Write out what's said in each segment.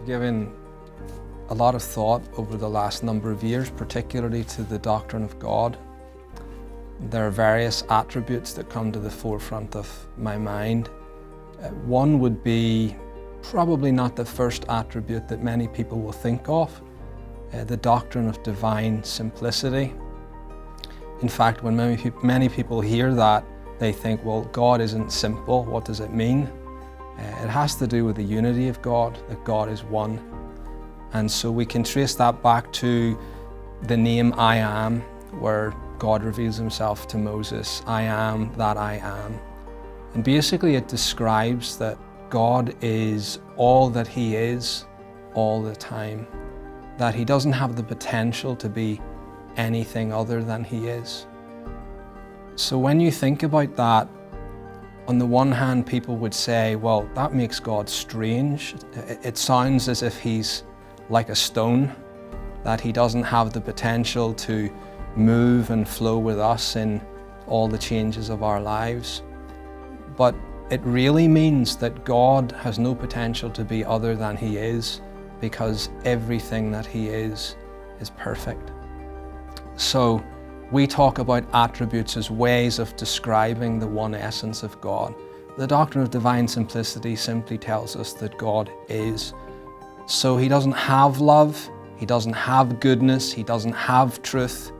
given a lot of thought over the last number of years, particularly to the doctrine of God. There are various attributes that come to the forefront of my mind. One would be probably not the first attribute that many people will think of, the doctrine of divine simplicity. In fact, when many people hear that, they think, well, God isn't simple. What does it mean? It has to do with the unity of God, that God is one. And so we can trace that back to the name I am, where God reveals himself to Moses, I am that I am. And basically it describes that God is all that he is all the time, that he doesn't have the potential to be anything other than he is. So when you think about that, on the one hand, people would say, well, that makes God strange. It sounds as if he's like a stone, that he doesn't have the potential to move and flow with us in all the changes of our lives. But it really means that God has no potential to be other than he is, because everything that he is perfect. So we talk about attributes as ways of describing the one essence of God. The doctrine of divine simplicity simply tells us that God is. So he doesn't have love, he doesn't have goodness, he doesn't have truth.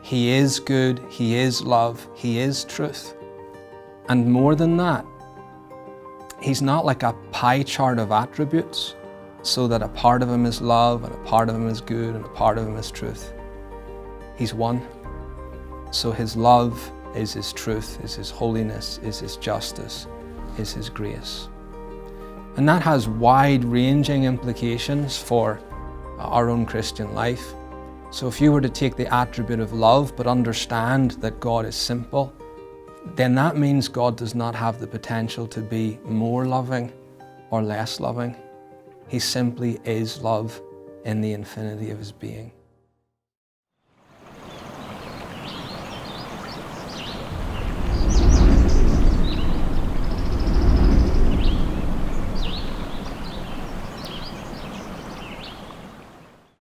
He is good, he is love, he is truth. And more than that, he's not like a pie chart of attributes, so that a part of him is love, and a part of him is good, and a part of him is truth. He's one. So his love is his truth, is his holiness, is his justice, is his grace. And that has wide-ranging implications for our own Christian life. So if you were to take the attribute of love, but understand that God is simple, then that means God does not have the potential to be more loving or less loving. He simply is love in the infinity of his being.